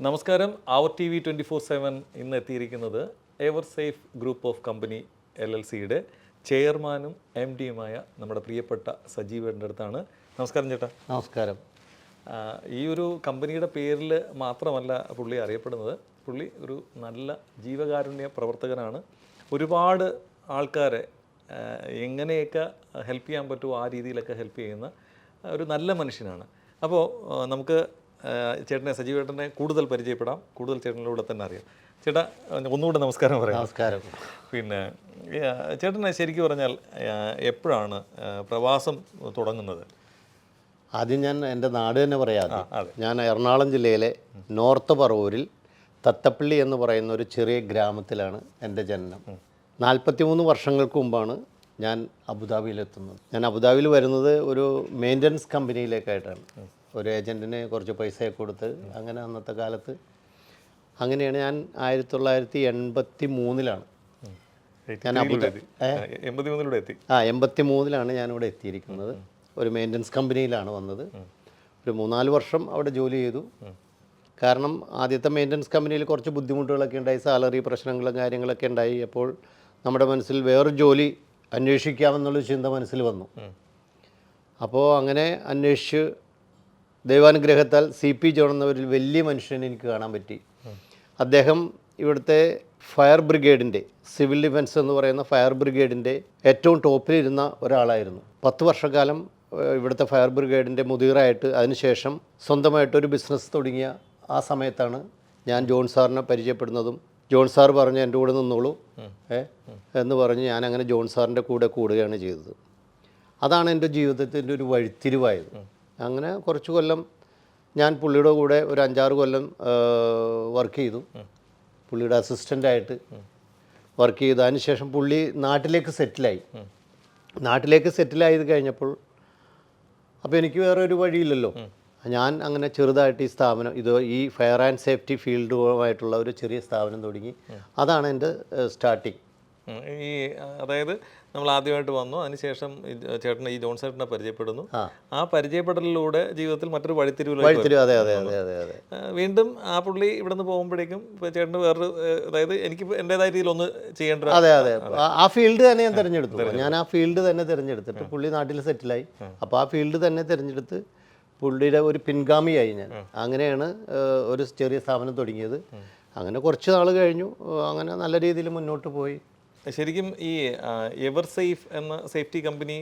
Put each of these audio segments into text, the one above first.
നമസ്കാരം. അവർ T V 24/7 ഇന്ന് എത്തിയിരിക്കുന്നത് ever safe group of company LLCയുടെ ചെയർമാനും MD-യുമായ നമ്മുടെ പ്രിയപ്പെട്ട സജീവേട്ടൻ്റെ അടുത്താണ്. നമസ്കാരം ചേട്ടാ. നമസ്കാരം. ഈ ഒരു കമ്പനിയുടെ പേരിൽ മാത്രമല്ല പുള്ളി അറിയപ്പെടുന്നത്. പുള്ളി ഒരു നല്ല ജീവകാരുണ്യ പ്രവർത്തകനാണ്. ഒരുപാട് ആൾക്കാരെ എങ്ങനെയൊക്കെ ഹെൽപ്പ് ചെയ്യാൻ പറ്റുമോ ആ രീതിയിലൊക്കെ ഹെൽപ്പ് ചെയ്യുന്ന ഒരു നല്ല മനുഷ്യനാണ്. അപ്പോൾ നമുക്ക് ചേട്ടനെ സജീവേട്ടനെ കൂടുതൽ പരിചയപ്പെടാം, കൂടുതൽ ചേട്ടനിലൂടെ തന്നെ അറിയാം. ചേട്ടാ ഒന്നുകൂടെ നമസ്കാരം പറയാം. നമസ്കാരം. പിന്നെ ചേട്ടനെ ശരിക്കും പറഞ്ഞാൽ എപ്പോഴാണ് പ്രവാസം തുടങ്ങുന്നത്? ആദ്യം ഞാൻ എൻ്റെ നാട് തന്നെ പറയാതെ, ഞാൻ എറണാകുളം ജില്ലയിലെ നോർത്ത് പറവൂരിൽ തത്തപ്പള്ളി എന്ന് പറയുന്ന ഒരു ചെറിയ ഗ്രാമത്തിലാണ് എൻ്റെ ജനനം. 43 വർഷങ്ങൾക്ക് മുമ്പാണ് ഞാൻ അബുദാബിയിലെത്തുന്നത്. ഞാൻ അബുദാബിയിൽ വരുന്നത് ഒരു മെയിൻ്റനൻസ് കമ്പനിയിലേക്കായിട്ടാണ്. ഒരു ഏജൻറ്റിന് കുറച്ച് പൈസയൊക്കെ കൊടുത്ത് അങ്ങനെ അന്നത്തെ കാലത്ത് അങ്ങനെയാണ് ഞാൻ 1983-ലാണ് ഞാൻ 83-ലാണ് ഞാനിവിടെ എത്തിയിരിക്കുന്നത്. ഒരു മെയിൻ്റനൻസ് കമ്പനിയിലാണ് വന്നത്. ഒരു 3-4 വർഷം അവിടെ ജോലി ചെയ്തു. കാരണം ആദ്യത്തെ മെയിൻ്റനൻസ് കമ്പനിയിൽ കുറച്ച് ബുദ്ധിമുട്ടുകളൊക്കെ ഉണ്ടായി, സാലറി പ്രശ്നങ്ങളും കാര്യങ്ങളൊക്കെ ഉണ്ടായി. അപ്പോൾ നമ്മുടെ മനസ്സിൽ വേറൊരു ജോലി അന്വേഷിക്കാമെന്നുള്ളൊരു ചിന്ത മനസ്സിൽ വന്നു. അപ്പോൾ അങ്ങനെ അന്വേഷിച്ച് ദൈവാനുഗ്രഹത്താൽ CP ജോൺ എന്നൊരു വലിയ മനുഷ്യനെ എനിക്ക് കാണാൻ പറ്റി. അദ്ദേഹം ഇവിടുത്തെ ഫയർ ബ്രിഗേഡിൻ്റെ, സിവിൽ ഡിഫൻസ് എന്ന് പറയുന്ന ഫയർ ബ്രിഗേഡിൻ്റെ ഏറ്റവും ടോപ്പിലിരുന്ന ഒരാളായിരുന്നു. 10 വർഷക്കാലം ഇവിടുത്തെ ഫയർ ബ്രിഗേഡിൻ്റെ മുതിറായിട്ട്, അതിനുശേഷം സ്വന്തമായിട്ടൊരു ബിസിനസ് തുടങ്ങിയ ആ സമയത്താണ് ഞാൻ ജോൺ സാറിനെ പരിചയപ്പെടുന്നതും. ജോൺ സാർ പറഞ്ഞ് എൻ്റെ കൂടെ നിന്നോളൂ എന്ന് പറഞ്ഞ് ഞാൻ അങ്ങനെ ജോൺ സാറിൻ്റെ കൂടെ കൂടുകയാണ് ചെയ്തത്. അതാണ് എൻ്റെ ജീവിതത്തിൻ്റെ ഒരു വഴിത്തിരിവായത്. അങ്ങനെ കുറച്ച് കൊല്ലം ഞാൻ പുള്ളിയുടെ കൂടെ ഒരു 5-6 കൊല്ലം വർക്ക് ചെയ്തു. പുള്ളിയുടെ അസിസ്റ്റൻ്റായിട്ട് വർക്ക് ചെയ്തു. അതിനുശേഷം പുള്ളി നാട്ടിലേക്ക് സെറ്റിലായി. നാട്ടിലേക്ക് സെറ്റിലായത് കഴിഞ്ഞപ്പോൾ അപ്പോൾ എനിക്ക് വേറെ ഒരു വഴിയില്ലല്ലോ. ഞാൻ അങ്ങനെ ചെറുതായിട്ട് ഈ സ്ഥാപനം, ഈ ഫയർ ആൻഡ് സേഫ്റ്റി ഫീൽഡുമായിട്ടുള്ള ഒരു ചെറിയ സ്ഥാപനം തുടങ്ങി. അതാണ് എൻ്റെ സ്റ്റാർട്ടിങ്. ഈ അതായത് നമ്മൾ ആദ്യമായിട്ട് വന്നു, അതിനുശേഷം ചേട്ടനെ ഈ ജോൺ ചേട്ടനെ പരിചയപ്പെടുന്നു. ആ പരിചയപ്പെടലിലൂടെ ജീവിതത്തിൽ മറ്റൊരു വഴിത്തിരിവിലേക്ക്. അതെ അതെ അതെ അതെ അതെ. വീണ്ടും ആ പുള്ളി ഇവിടെ നിന്ന് പോകുമ്പോഴേക്കും ചേട്ടന് വേറൊരു, അതായത് എനിക്ക് എൻ്റെതായ രീതിയിൽ ഒന്ന് ചെയ്യേണ്ട. അതെ അതെ, ആ ഫീൽഡ് തന്നെ ഞാൻ തിരഞ്ഞെടുത്തു. ഞാൻ ആ ഫീൽഡ് തന്നെ തിരഞ്ഞെടുത്തിട്ട് പുള്ളി നാട്ടിൽ സെറ്റിലായി. അപ്പോൾ ആ ഫീൽഡ് തന്നെ തിരഞ്ഞെടുത്ത് പുള്ളിയുടെ ഒരു പിൻഗാമിയായി ഞാൻ. അങ്ങനെയാണ് ഒരു ചെറിയ സ്ഥാപനം തുടങ്ങിയത്. അങ്ങനെ കുറച്ച് നാൾ കഴിഞ്ഞു. അങ്ങനെ നല്ല രീതിയിൽ മുന്നോട്ട് പോയി. ശരിക്കും ഈ എവർ സേഫ് എന്ന സേഫ്റ്റി കമ്പനി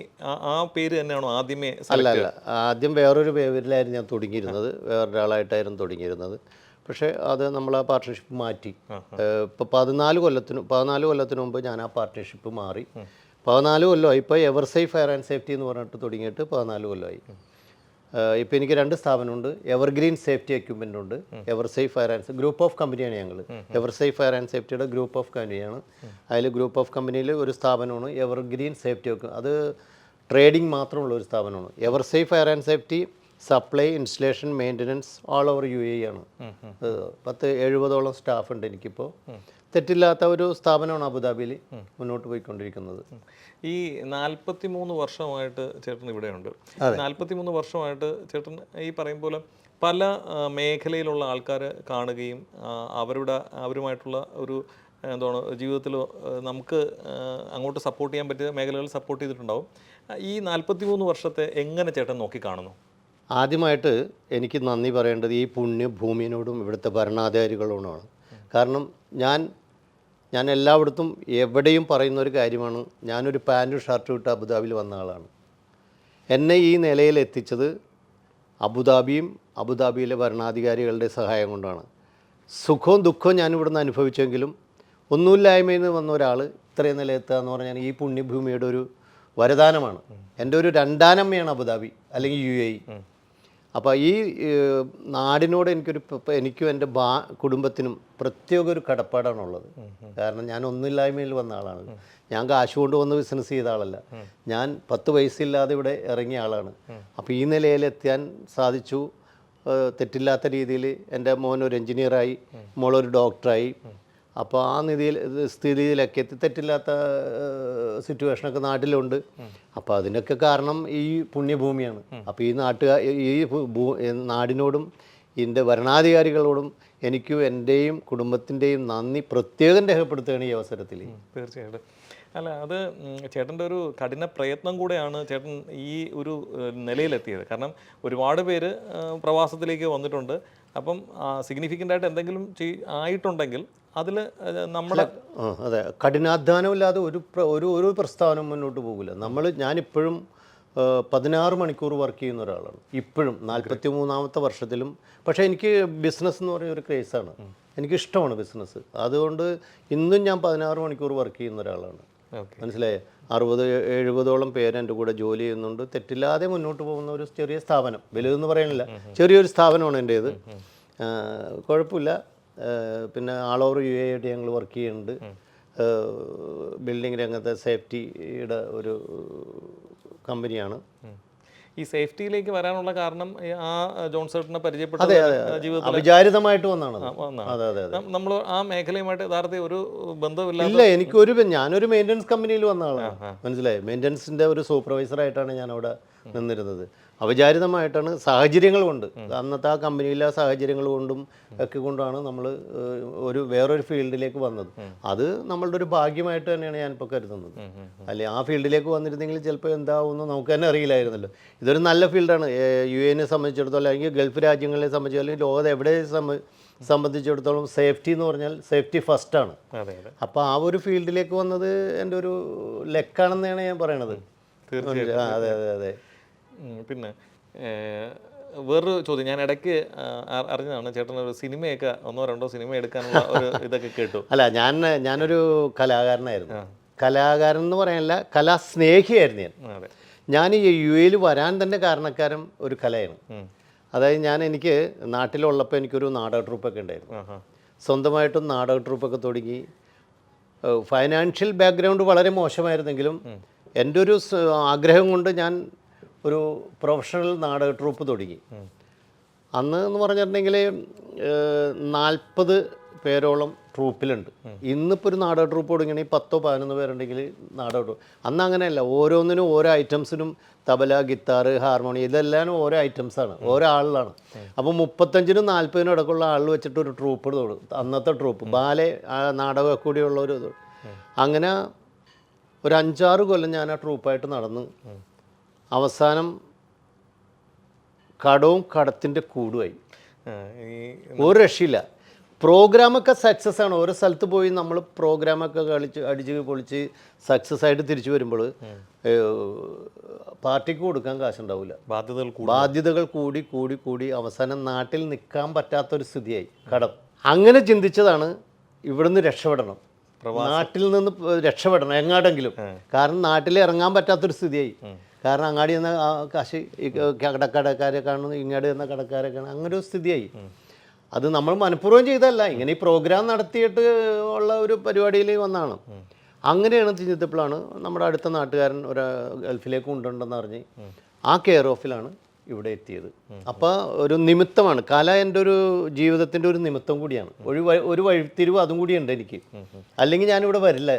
ആ പേര് തന്നെയാണോ ആദ്യമേ? അല്ല, ആദ്യം വേറൊരു പേരിലായിരുന്നു ഞാൻ തുടങ്ങിയിരുന്നത്. വേറൊരാളായിട്ടായിരുന്നു തുടങ്ങിയിരുന്നത്. പക്ഷേ അത് നമ്മൾ ആ പാർട്ട്ണർഷിപ്പ് മാറ്റി. ഇപ്പോൾ 14 കൊല്ലത്തിന് മുമ്പ് ഞാൻ ആ പാർട്ട്ണർഷിപ്പ് മാറി. 14 കൊല്ലമായി. ഇപ്പോൾ ever safe fire and safety എന്ന് പറഞ്ഞിട്ട് തുടങ്ങിയിട്ട് 14 കൊല്ലമായി. ഇപ്പോൾ എനിക്ക് 2 സ്ഥാപനമുണ്ട്. എവർഗ്രീൻ സേഫ്റ്റി എക്യുപ്മെൻ്റ് ഉണ്ട്, ever safe fire and group of കമ്പനിയാണ് ഞങ്ങൾ. എവർ സേഫ് ഫയർ ആൻഡ് സേഫ്റ്റിയുടെ ഗ്രൂപ്പ് ഓഫ് കമ്പനിയാണ്. അതിൽ ഗ്രൂപ്പ് ഓഫ് കമ്പനിയിൽ ഒരു സ്ഥാപനമാണ് എവർഗ്രീൻ സേഫ്റ്റി അത് ട്രേഡിംഗ് മാത്രമുള്ള ഒരു സ്ഥാപനമാണ്. Ever safe fire and safety supply, installation, maintenance all over UAE ആണ്. 70-ഓളം സ്റ്റാഫ് ഉണ്ട് എനിക്കിപ്പോൾ. തെറ്റില്ലാത്ത ഒരു സ്ഥാപനമാണ് അബുദാബിയിൽ മുന്നോട്ട് പോയിക്കൊണ്ടിരിക്കുന്നത്. ഈ 43 വർഷമായിട്ട് ചേട്ടൻ ഇവിടെയുണ്ട്. 43 വർഷമായിട്ട് ചേട്ടൻ ഈ പറയും പോലെ പല മേഖലയിലുള്ള ആൾക്കാർ കാണുകയും അവരുമായിട്ടുള്ള ഒരു എന്താണ് ജീവിതത്തിൽ നമുക്ക് അങ്ങോട്ട് സപ്പോർട്ട് ചെയ്യാൻ പറ്റിയ മേഖലകൾ സപ്പോർട്ട് ചെയ്തിട്ടുണ്ടാവും. ഈ 43 വർഷത്തെ എങ്ങനെ ചേട്ടൻ നോക്കി കാണുന്നു? ആദ്യമായിട്ട് എനിക്ക് നന്ദി പറയേണ്ടത് ഈ പുണ്യഭൂമിയോടും ഇവിടുത്തെ ഭരണാധികാരികളോടുമാണ്. കാരണം ഞാൻ എല്ലായിടത്തും എവിടെയും പറയുന്ന ഒരു കാര്യമാണ്, ഞാനൊരു പാൻറ്റും ഷർട്ടും ഇട്ട് അബുദാബിയിൽ വന്ന ആളാണ്. എന്നെ ഈ നിലയിൽ എത്തിച്ചത് അബുദാബിയിലെ ഭരണാധികാരികളുടെ സഹായം കൊണ്ടാണ്. സുഖവും ദുഃഖവും ഞാനിവിടുന്ന് അനുഭവിച്ചെങ്കിലും ഒന്നുമില്ലായ്മയിൽ നിന്ന് വന്ന ഒരാൾ ഇത്രയും നിലയെത്തുക എന്ന് പറഞ്ഞാൽ ഈ പുണ്യഭൂമിയുടെ ഒരു വരദാനമാണ്. എൻ്റെ ഒരു രണ്ടാനമ്മയാണ് അബുദാബി അല്ലെങ്കിൽ UAE. അപ്പോൾ ഈ നാടിനോട് എനിക്കും എൻ്റെ കുടുംബത്തിനും പ്രത്യേക ഒരു കടപ്പാടാണുള്ളത്. കാരണം ഞാൻ ഒന്നുമില്ലായ്മയിൽ വന്ന ആളാണ്. ഞാൻ കാശ് കൊണ്ട് വന്ന് ബിസിനസ് ചെയ്ത ആളല്ല. ഞാൻ 10 പൈസയില്ലാതെ ഇവിടെ ഇറങ്ങിയ ആളാണ്. അപ്പോൾ ഈ നിലയിലെത്താൻ സാധിച്ചു. തെറ്റില്ലാത്ത രീതിയിൽ എൻ്റെ മോൻ ഒരു എൻജിനീയറായി, മോളൊരു ഡോക്ടറായി. അപ്പോൾ ആ സ്ഥിതിയിലൊക്കെ തെറ്റില്ലാത്ത സിറ്റുവേഷനൊക്കെ നാട്ടിലുണ്ട്. അപ്പോൾ അതിനൊക്കെ കാരണം ഈ പുണ്യഭൂമിയാണ്. അപ്പോൾ ഈ നാടിനോടും ഇതിൻ്റെ ഭരണാധികാരികളോടും എനിക്കും എൻ്റെയും കുടുംബത്തിൻ്റെയും നന്ദി പ്രത്യേകം രേഖപ്പെടുത്തുകയാണ് ഈ അവസരത്തിൽ. തീർച്ചയായിട്ടും. അല്ല അത് ചേട്ടൻ്റെ ഒരു കഠിന പ്രയത്നം കൂടെയാണ് ചേട്ടൻ ഈ ഒരു നിലയിലെത്തിയത്. കാരണം ഒരുപാട് പേര് പ്രവാസത്തിലേക്ക് വന്നിട്ടുണ്ട്. അപ്പം സിഗ്നിഫിക്കൻ്റ് ആയിട്ട് എന്തെങ്കിലും ആയിട്ടുണ്ടെങ്കിൽ അതിൽ നമ്മുടെ അതെ, കഠിനാധ്വാനമില്ലാതെ ഒരു പ്രസ്ഥാനം മുന്നോട്ട് പോകില്ല. ഞാനിപ്പോഴും 16 മണിക്കൂർ വർക്ക് ചെയ്യുന്ന ഒരാളാണ് ഇപ്പോഴും, 43ാമത്തെ വർഷത്തിലും. പക്ഷേ എനിക്ക് ബിസിനസ് എന്ന് പറയുന്ന ഒരു ക്രേസാണ്, എനിക്കിഷ്ടമാണ് ബിസിനസ്. അതുകൊണ്ട് ഇന്നും ഞാൻ 16 മണിക്കൂർ വർക്ക് ചെയ്യുന്ന ഒരാളാണ്. മനസ്സിലായേ? 60-70ഓളം പേര് എൻ്റെ കൂടെ ജോലി ചെയ്യുന്നുണ്ട്. തെറ്റില്ലാതെ മുന്നോട്ട് പോകുന്ന ഒരു ചെറിയ സ്ഥാപനം, വലുതെന്ന് പറയുന്നില്ല, ചെറിയൊരു സ്ഥാപനമാണ് എൻ്റേത്. കുഴപ്പമില്ല. പിന്നെ ആൾ ഓവർ UAE ആയിട്ട് ഞങ്ങൾ വർക്ക് ചെയ്യുന്നുണ്ട്. ബിൽഡിംഗ് രംഗത്തെ സേഫ്റ്റിയുടെ ഒരു കമ്പനിയാണ്. ഈ സേഫ്റ്റിയിലേക്ക് വരാനുള്ള കാരണം ആ ജോൺസേട്ടനെ പരിചയപ്പെട്ട ജീവിതത്തിൽ അവിചാരിതമായിട്ട് വന്നാണ്. നമ്മൾ ആ മേഖലയുമായിട്ട് യഥാർത്ഥത്തിൽ ഒരു ബന്ധമില്ല. ഇല്ല, ഞാനൊരു മെയിൻ്റനൻസ് കമ്പനിയിൽ വന്ന ആളാണ്. മനസ്സിലായി? മെയിൻ്റനൻസിൻ്റെ ഒരു സൂപ്പർവൈസറായിട്ടാണ് ഞാൻ അവിടെ നിന്നിരുന്നത്. അവിചാരിതമായിട്ടാണ്, സാഹചര്യങ്ങൾ കൊണ്ട്, അന്നത്തെ ആ കമ്പനിയിലെ സാഹചര്യങ്ങൾ കൊണ്ടും ഒക്കെ കൊണ്ടാണ് നമ്മൾ വേറൊരു ഫീൽഡിലേക്ക് വന്നത്. അത് നമ്മളുടെ ഒരു ഭാഗ്യമായിട്ട് തന്നെയാണ് ഞാനിപ്പോൾ കരുതുന്നത്. അല്ലെ, ആ ഫീൽഡിലേക്ക് വന്നിരുന്നെങ്കിൽ ചിലപ്പോൾ എന്താവുമെന്ന് നമുക്ക് തന്നെ അറിയില്ലായിരുന്നല്ലോ. ഇതൊരു നല്ല ഫീൽഡാണ്. UAE സംബന്ധിച്ചിടത്തോളം, അല്ലെങ്കിൽ ഗൾഫ് രാജ്യങ്ങളെ സംബന്ധിച്ചിടത്തോളം, അല്ലെങ്കിൽ ലോകത്ത് എവിടെ സംബന്ധിച്ചിടത്തോളം സേഫ്റ്റി എന്ന് പറഞ്ഞാൽ സേഫ്റ്റി ഫസ്റ്റാണ്. അപ്പോൾ ആ ഒരു ഫീൽഡിലേക്ക് വന്നത് എൻ്റെ ഒരു ലെക്കാണെന്നാണ് ഞാൻ പറയണത്. അതെ അതെ അതെ. പിന്നെ വേറൊരു ചോദ്യം, ഞാൻ ഇടയ്ക്ക് അറിഞ്ഞതാണ് ചേട്ടൻ ഒരു സിനിമയൊക്കെ 1-2 സിനിമ എടുക്കാനുള്ള ഒരു ഇതൊക്കെ കേട്ടു. അല്ല, ഞാനൊരു കലാകാരനായിരുന്നു. കലാകാരൻ എന്ന് പറയാനല്ല, കലാസ്നേഹിയായിരുന്നു ഞാൻ. ഈ UAE വരാൻ തന്നെ കാരണക്കാരൻ ഒരു കലയാണ്. അതായത് എനിക്ക് നാട്ടിലുള്ളപ്പോൾ എനിക്കൊരു നാടക ട്രൂപ്പൊക്കെ ഉണ്ടായിരുന്നു. സ്വന്തമായിട്ടും നാടക ട്രൂപ്പൊക്കെ തുടങ്ങി. ഫൈനാൻഷ്യൽ ബാക്ക്ഗ്രൗണ്ട് വളരെ മോശമായിരുന്നെങ്കിലും എൻ്റെ ഒരു ആഗ്രഹം കൊണ്ട് ഞാൻ ഒരു പ്രൊഫഷണൽ നാടക ട്രൂപ്പ് തുടങ്ങി. അന്ന് എന്ന് പറഞ്ഞിട്ടുണ്ടെങ്കിൽ 40 പേരോളം ട്രൂപ്പിലുണ്ട്. ഇന്നിപ്പോൾ ഒരു നാടക ട്രൂപ്പ് തുടങ്ങിയാണെങ്കിൽ 10-11 പേരുണ്ടെങ്കിൽ നാടക ട്രൂപ്പ്. അന്ന് അങ്ങനെയല്ല, ഓരോന്നിനും ഓരോ ഐറ്റംസിനും തബല, ഗിത്താർ, ഹാർമോണിയം, ഇതെല്ലാം ഓരോ ഐറ്റംസാണ്, ഓരോ ആളിലാണ്. അപ്പോൾ 35-നും 40-നും ഇടയ്ക്കുള്ള ആൾ വെച്ചിട്ട് ഒരു ട്രൂപ്പ് തുടങ്ങും. അന്നത്തെ ട്രൂപ്പ് ബാലെ നാടകമൊക്കെ കൂടിയുള്ള ഒരു ഇത്. അങ്ങനെ ഒരു 5-6 കൊല്ലം ഞാൻ ആ ട്രൂപ്പായിട്ട് നടന്ന് അവസാനം കടവും കടത്തിൻ്റെ കൂടുമായി. ഒരു രക്ഷയില്ല. പ്രോഗ്രാമൊക്കെ സക്സസ് ആണ്. ഓരോ സ്ഥലത്ത് പോയി നമ്മൾ പ്രോഗ്രാമൊക്കെ അടിച്ച് പൊളിച്ച് സക്സസ് ആയിട്ട് തിരിച്ചു വരുമ്പോൾ പാർട്ടിക്ക് കൊടുക്കാൻ കാശുണ്ടാവില്ല. ബാധ്യതകൾ കൂടി കൂടി കൂടി അവസാനം നാട്ടിൽ നിൽക്കാൻ പറ്റാത്തൊരു സ്ഥിതിയായി. കടം. അങ്ങനെ ചിന്തിച്ചതാണ് ഇവിടുന്ന് രക്ഷപ്പെടണം, നാട്ടിൽ നിന്ന് രക്ഷപ്പെടണം എങ്ങാടെങ്കിലും. കാരണം നാട്ടിൽ ഇറങ്ങാൻ പറ്റാത്തൊരു സ്ഥിതിയായി. കാരണം അങ്ങാടി എന്ന കാശ് കടക്കാരെ കാണുന്നു, ഇങ്ങാടി എന്ന കടക്കാരെ കാണുന്നു, അങ്ങനെ ഒരു സ്ഥിതിയായി. അത് നമ്മൾ മനഃപൂർവ്വം ചെയ്തല്ല, ഇങ്ങനെ ഈ പ്രോഗ്രാം നടത്തിയിട്ട് ഉള്ള ഒരു പരിപാടിയിൽ വന്നതാണ്. അങ്ങനെയാണ് ചിന്തിച്ചപ്പോഴാണ് നമ്മുടെ അടുത്ത നാട്ടുകാരൻ ഒരു ഗൾഫിലേക്ക് കൊണ്ടുണ്ടെന്ന് അറിഞ്ഞ് ആ കെയർ ഓഫിലാണ് ഇവിടെ എത്തിയത്. അപ്പോൾ ഒരു നിമിത്തമാണ് കല. എൻ്റെ ഒരു ജീവിതത്തിൻ്റെ ഒരു നിമിത്തം കൂടിയാണ്. ഒരു വഴിത്തിരിവ് അതും കൂടിയുണ്ട് എനിക്ക്. അല്ലെങ്കിൽ ഞാനിവിടെ വരില്ല.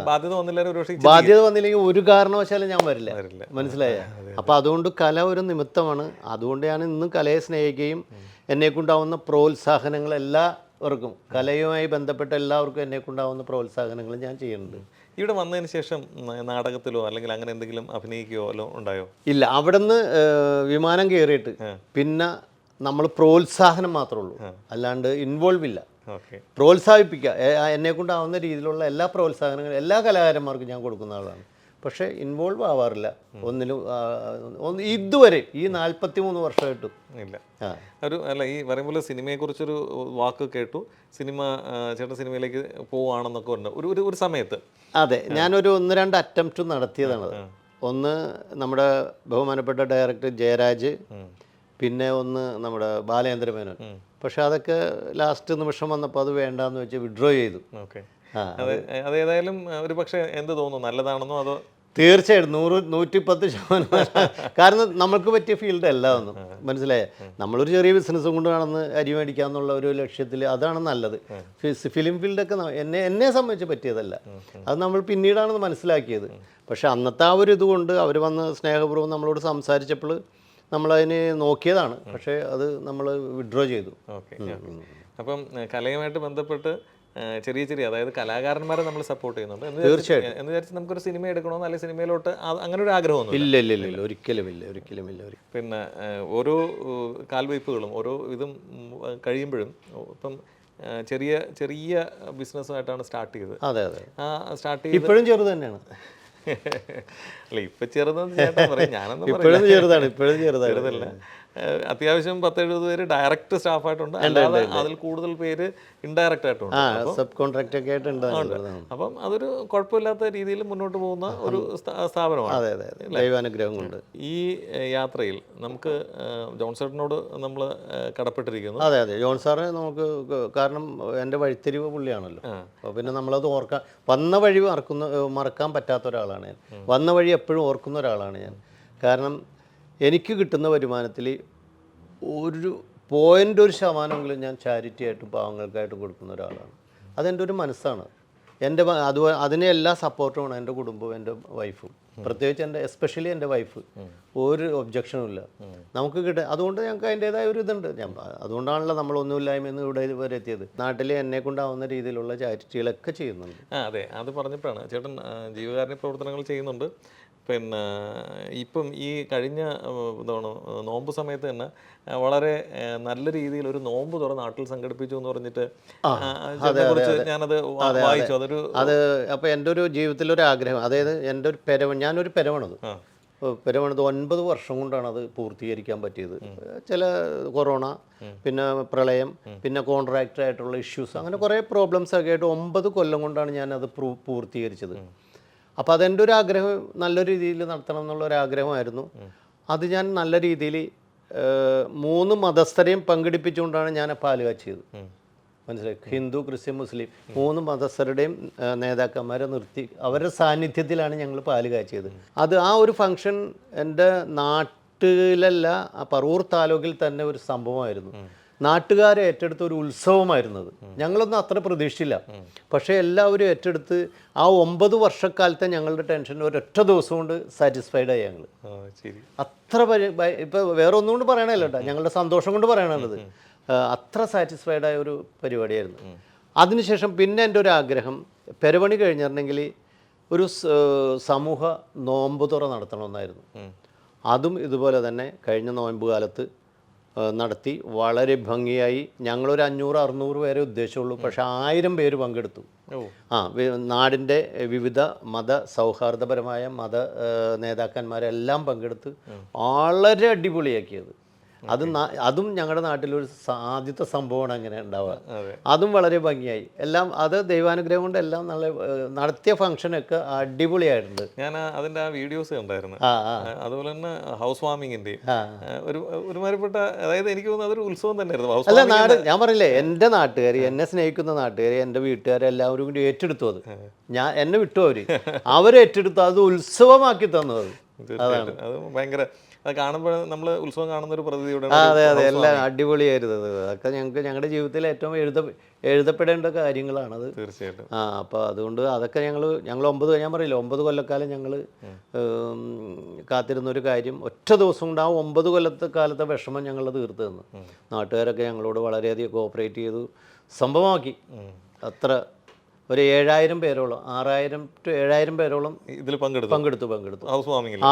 ബാധ്യത വന്നില്ലെങ്കിൽ ഒരു കാരണവശാലും ഞാൻ വരില്ല. മനസ്സിലായ? അപ്പോൾ അതുകൊണ്ട് കല ഒരു നിമിത്തമാണ്. അതുകൊണ്ട് ഞാൻ ഇന്നും കലയെ സ്നേഹിക്കുകയും എന്നെക്കൊണ്ടാവുന്ന പ്രോത്സാഹനങ്ങൾ എല്ലാവർക്കും, കലയുമായി ബന്ധപ്പെട്ട എല്ലാവർക്കും എന്നെക്കൊണ്ടാവുന്ന പ്രോത്സാഹനങ്ങൾ ഞാൻ ചെയ്യുന്നുണ്ട്. ഇവിടെ വന്നതിന് ശേഷം നാടകത്തിലോ അല്ലെങ്കിൽ അങ്ങനെ എന്തെങ്കിലും അഭിനയിക്കുകയോ ഉണ്ടായോ? ഇല്ല, അവിടുന്ന് വിമാനം കയറിയിട്ട് പിന്നെ നമ്മൾ പ്രോത്സാഹനം മാത്രമേ ഉള്ളൂ, അല്ലാണ്ട് ഇൻവോൾവ് ഇല്ല. പ്രോത്സാഹിപ്പിക്കുക, എന്നെക്കൊണ്ടാവുന്ന രീതിയിലുള്ള എല്ലാ പ്രോത്സാഹനങ്ങളും എല്ലാ കലാകാരന്മാർക്കും ഞാൻ കൊടുക്കുന്ന ആളാണ്. പക്ഷേ ഇൻവോൾവ് ആവാറില്ല ഒന്നിലും. ഇതുവരെ ഈ 43 വർഷമായിട്ടും ഇല്ല. അല്ല, ഈ പറയുമ്പോൾ സിനിമയെക്കുറിച്ചൊരു വാക്ക് കേട്ടു, ചേട്ടൻ സിനിമയിലേക്ക് പോവുകയാണെന്നൊക്കെ ഉണ്ട് ഒരു സമയത്ത്. അതെ, ഞാനൊരു 1-2 അറ്റംപ്റ്റ് നടത്തിയതാണത്. ഒന്ന് നമ്മുടെ ബഹുമാനപ്പെട്ട ഡയറക്ടർ ജയരാജ്, പിന്നെ ഒന്ന് നമ്മുടെ ബാലേന്ദ്ര മേനോൻ. പക്ഷെ അതൊക്കെ ലാസ്റ്റ് നിമിഷം വന്നപ്പോൾ അത് വേണ്ടാന്ന് വെച്ച് വിഡ്രോ ചെയ്തു. അതേതായാലും ഒരു പക്ഷേ എന്ത് തോന്നുന്നു, നല്ലതാണെന്നോ അതോ? തീർച്ചയായിട്ടും 110%. കാരണം നമ്മൾക്ക് പറ്റിയ ഫീൽഡ് അല്ല ഒന്നും. മനസ്സിലായേ? നമ്മളൊരു ചെറിയ ബിസിനസ്സും കൊണ്ട് നടന്ന് അരി മേടിക്കാന്നുള്ള ഒരു ലക്ഷ്യത്തിൽ അതാണ് നല്ലത്. ഫിലിം ഫീൽഡൊക്കെ എന്നെ സംബന്ധിച്ച് പറ്റിയതല്ല. അത് നമ്മൾ പിന്നീടാണ് മനസ്സിലാക്കിയത്. പക്ഷെ അന്നത്തെ ആ ഒരു ഇതുകൊണ്ട് അവർ വന്ന് സ്നേഹപൂർവ്വം നമ്മളോട് സംസാരിച്ചപ്പോൾ നമ്മളതിന് നോക്കിയതാണ്, പക്ഷേ അത് നമ്മൾ വിഡ്രോ ചെയ്തു. ഓക്കെ. അപ്പം കലയുമായിട്ട് ബന്ധപ്പെട്ട് ചെറിയ ചെറിയ, അതായത് കലാകാരന്മാരെ നമ്മൾ സപ്പോർട്ട് ചെയ്യുന്നുണ്ട് തീർച്ചയായിട്ടും. എന്ന് വിചാരിച്ച് നമുക്കൊരു സിനിമ എടുക്കണമെന്ന് അല്ലെങ്കിൽ സിനിമയിലോട്ട് അങ്ങനെ ഒരു ആഗ്രഹമൊന്നും ഇല്ല ഇല്ല ഇല്ല ഇല്ല, ഒരിക്കലും ഇല്ല, ഒരിക്കലും ഇല്ല. പിന്നെ ഓരോ കാൽവയ്പ്പുകളും ഓരോ ഇതും കഴിയുമ്പോഴും ഇപ്പം ചെറിയ ചെറിയ ബിസിനസ്സുമായിട്ടാണ് സ്റ്റാർട്ട് ചെയ്തത്. അതെ അതെ, ആ സ്റ്റാർട്ട് ചെയ്ത് ഇപ്പോഴും ചെറുത് തന്നെയാണ്. അല്ല ഇപ്പം ചെറുതെന്ന് ചേട്ടാ പറയും, ഞാനൊന്നും ഇപ്പോഴും ചെറുതാണ്, ഇപ്പോഴും ചെറുതാണ്. ചെറുതല്ല. അത്യാവശ്യം 10-70 പേര് ഡയറക്റ്റ് സ്റ്റാഫായിട്ടുണ്ട്, അല്ലാതെ അതിൽ കൂടുതൽ പേര് ഇൻഡയറക്റ്റ് ആയിട്ടുണ്ട്. സബ് കോൺട്രാക്ട് ഒക്കെ ആയിട്ടുണ്ട്. അപ്പം അതൊരു കുഴപ്പമില്ലാത്ത രീതിയിൽ മുന്നോട്ട് പോകുന്ന ഒരു സ്ഥാപനമാണ്. അതെ അതെ അതെ, ദൈവാനുഗ്രഹം കൊണ്ട്. ഈ യാത്രയിൽ നമുക്ക് ജോൺസേട്ടനോട് നമ്മൾ കടപ്പെട്ടിരിക്കുന്നു. അതെ അതെ, ജോൺ സാറ് നമുക്ക് കാരണം എൻ്റെ വഴിത്തിരിവ് പുള്ളിയാണല്ലോ. അപ്പോൾ പിന്നെ നമ്മളത് വന്ന വഴി മറക്കാൻ പറ്റാത്ത ഒരാളാണ് ഞാൻ. വന്ന വഴി എപ്പോഴും ഓർക്കുന്ന ഒരാളാണ് ഞാൻ. കാരണം എനിക്ക് കിട്ടുന്ന വരുമാനത്തിൽ ഒരു 0.1% ഞാൻ ചാരിറ്റി ആയിട്ടും പാവങ്ങൾക്കായിട്ടും കൊടുക്കുന്ന ഒരാളാണ്. അതെൻ്റെ ഒരു മനസ്സാണ്. അതിനെ എല്ലാ സപ്പോർട്ടുമാണ് എൻ്റെ കുടുംബവും എൻ്റെ വൈഫും, പ്രത്യേകിച്ച് എസ്പെഷ്യലി എൻ്റെ വൈഫ്. ഒരു ഒബ്ജക്ഷനും ഇല്ല നമുക്ക് അതുകൊണ്ട് ഞങ്ങൾക്ക് അതിൻ്റേതായ ഒരു ഇതുണ്ട്. അതുകൊണ്ടാണല്ലോ നമ്മളൊന്നുമില്ലായ്മയെന്ന് ഇവിടെ വരെ എത്തിയത്. നാട്ടിൽ എന്നെ കൊണ്ടാവുന്ന രീതിയിലുള്ള ചാരിറ്റികളൊക്കെ ചെയ്യുന്നുണ്ട്. അതെ, അത് പറഞ്ഞപ്പോഴാണ് ചേട്ടൻ ജീവകാരുണ്യ പ്രവർത്തനങ്ങൾ ചെയ്യുന്നുണ്ട്. പിന്നെ ഇപ്പം ഈ കഴിഞ്ഞ നോമ്പ് സമയത്ത് തന്നെ വളരെ നല്ല രീതിയിൽ ഒരു നോമ്പ് തുറ നാട്ടിൽ സംഘടിപ്പിച്ചു എന്ന് പറഞ്ഞിട്ട് ഞാനത് വായിച്ചു. അത് അപ്പോൾ എൻ്റെ ഒരു ജീവിതത്തിലൊരു ആഗ്രഹം, അതായത് എൻ്റെ ഒരു ഞാനൊരു പെരവണത് 9 വർഷം കൊണ്ടാണ് അത് പൂർത്തീകരിക്കാൻ പറ്റിയത്. ചില കൊറോണ, പിന്നെ പ്രളയം, പിന്നെ കോൺട്രാക്റ്റ് ആയിട്ടുള്ള ഇഷ്യൂസ്, അങ്ങനെ കുറേ പ്രോബ്ലംസ് ഒക്കെ ആയിട്ട് 9 കൊല്ലം കൊണ്ടാണ് ഞാനത് പൂർത്തീകരിച്ചത്. അപ്പോൾ അതെൻ്റെ ഒരു ആഗ്രഹം നല്ലൊരു രീതിയിൽ നടത്തണം എന്നുള്ളൊരാഗ്രഹമായിരുന്നു. അത് ഞാൻ നല്ല രീതിയിൽ 3 മതസ്ഥരെയും പങ്കെടുപ്പിച്ചുകൊണ്ടാണ് ഞാൻ പാല് കാച്ചിയത്. മനസ്സിലായി? ഹിന്ദു, ക്രിസ്ത്യൻ, മുസ്ലിം 3 മതസ്ഥരുടെയും നേതാക്കന്മാരെ നിർത്തി അവരുടെ സാന്നിധ്യത്തിലാണ് ഞങ്ങൾ പാല് കാച്ചിയത്. ആ ഒരു ഫംഗ്ഷൻ എൻ്റെ നാട്ടിലല്ല, പറവൂർ താലൂക്കിൽ തന്നെ ഒരു സംഭവമായിരുന്നു. നാട്ടുകാരെ ഏറ്റെടുത്ത ഒരു ഉത്സവമായിരുന്നത്. ഞങ്ങളൊന്നും അത്ര പ്രതീക്ഷിച്ചില്ല, പക്ഷേ എല്ലാവരും ഏറ്റെടുത്ത് ആ 9 വർഷക്കാലത്തെ ഞങ്ങളുടെ ടെൻഷൻ ഒരൊറ്റ ദിവസം കൊണ്ട് സാറ്റിസ്ഫൈഡ് ആയി ഞങ്ങൾ. അത്ര ഇപ്പോൾ വേറെ ഒന്നും കൊണ്ട് പറയണല്ലോ കേട്ടോ, ഞങ്ങളുടെ സന്തോഷം കൊണ്ട് പറയണത്. അത്ര സാറ്റിസ്ഫൈഡ് ആയ ഒരു പരിപാടിയായിരുന്നു. അതിനുശേഷം പിന്നെ എൻ്റെ ഒരു ആഗ്രഹം, പെരവണി കഴിഞ്ഞിട്ടുണ്ടെങ്കിൽ ഒരു സമൂഹ നോമ്പ് തുറ നടത്തണമെന്നായിരുന്നു. അതും ഇതുപോലെ തന്നെ കഴിഞ്ഞ നോയമ്പ് കാലത്ത് നടത്തി വളരെ ഭംഗിയായി. ഞങ്ങളൊരു 500-600 പേരെ ഉദ്ദേശമുള്ളൂ, പക്ഷേ 1000 പേര് പങ്കെടുത്തു. നാടിൻ്റെ വിവിധ സൗഹാർദ്ദപരമായ നേതാക്കന്മാരെല്ലാം പങ്കെടുത്ത് വളരെ അടിപൊളിയാക്കിയത്. അതും ഞങ്ങളുടെ നാട്ടിലൊരു ആദ്യത്തെ സംഭവമാണ് അങ്ങനെ ഉണ്ടാവുക. അതും വളരെ ഭംഗിയായി. എല്ലാം അത് ദൈവാനുഗ്രഹം കൊണ്ട് എല്ലാം നല്ല നടത്തിയ ഫംഗ്ഷനൊക്കെ അടിപൊളിയായിട്ടുണ്ട്. ഞാൻ അതിൻ്റെ ആ വീഡിയോസ് കണ്ടായിരുന്നു. അതുപോലെ തന്നെ ഹൗസ് വാമിങ്ങിൻ്റെ ഒരുമാതിരിപ്പെട്ട, അതായത് എനിക്ക് തോന്നുന്നു അതൊരു ഉത്സവം തന്നെയായിരുന്നു. അല്ല, ഞാൻ പറഞ്ഞില്ലേ, എൻ്റെ നാട്ടുകാർ, എന്നെ സ്നേഹിക്കുന്ന നാട്ടുകാർ, എൻ്റെ വീട്ടുകാരെല്ലാവരും കൂടി ഏറ്റെടുത്തു. അത് എന്നെ വിട്ടു, അവരേറ്റെടുത്തു, അത് ഉത്സവമാക്കി തന്നു. അതാണ് അത് ഭയങ്കര, അത് കാണുമ്പോൾ നമ്മൾ ഉത്സവം കാണുന്ന ഒരു പ്രതീതിയുടെ. അതെ അതെ, എല്ലാം അടിപൊളിയായിരുന്നു. അതൊക്കെ ഞങ്ങളുടെ ജീവിതത്തിൽ ഏറ്റവും എഴുതപ്പെടേണ്ട കാര്യങ്ങളാണത്. തീർച്ചയായിട്ടും. അപ്പോൾ അതുകൊണ്ട് അതൊക്കെ ഞങ്ങൾ 9 കൊല്ലക്കാലം ഞങ്ങൾ കാത്തിരുന്നൊരു കാര്യം ഒറ്റ ദിവസം കൊണ്ട് ആ 9 കാലത്തെ വിഷമം ഞങ്ങൾ തീർത്ത് തന്നു. നാട്ടുകാരൊക്കെ ഞങ്ങളോട് വളരെയധികം കോപ്പറേറ്റ് ചെയ്തു, സംഭവമാക്കി. അത്ര ഒരു 7000 പേരോളം, 6000 to 7000 പേരോളം ഇതിൽ പങ്കെടുത്തു. ഹൗസ് വാമിങ്ങിൽ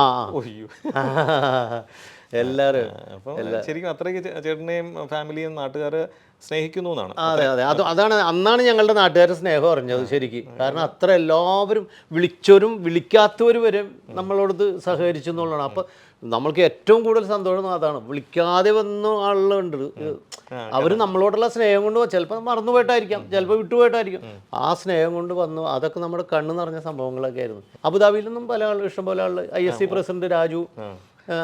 എല്ലാവരും. അപ്പം ശരിക്കും അത്രയ്ക്ക് ചേട്ടനെയും ഫാമിലിയും നാട്ടുകാരെ സ്നേഹിക്കുന്നു എന്നാണ്. അതെ അതെ, അതാണ് അന്നാണ് ഞങ്ങളുടെ നാട്ടുകാരുടെ സ്നേഹം അറിഞ്ഞത് ശരിക്കും. കാരണം അത്ര എല്ലാവരും, വിളിച്ചവരും വിളിക്കാത്തവരും വരെ നമ്മളോട് സഹകരിച്ചു എന്നുള്ളതാണ്. അപ്പം നമ്മൾക്ക് ഏറ്റവും കൂടുതൽ സന്തോഷം അതാണ്. വിളിക്കാതെ വന്ന ആളുകളുണ്ട്, അവർ നമ്മളോടുള്ള സ്നേഹം കൊണ്ട് ചിലപ്പോൾ മറന്നുപോയിട്ടായിരിക്കാം, ചിലപ്പോൾ വിട്ടുപോയിട്ടായിരിക്കും, ആ സ്നേഹം കൊണ്ട് വന്നു. അതൊക്കെ നമ്മുടെ കണ്ണ് നിറഞ്ഞ സംഭവങ്ങളൊക്കെ ആയിരുന്നു. അബുദാബിയിൽ നിന്നും പല ആളുകൾ, ഇഷ്ടംപോലെ ആളുകൾ, ISC പ്രസിഡന്റ് രാജു,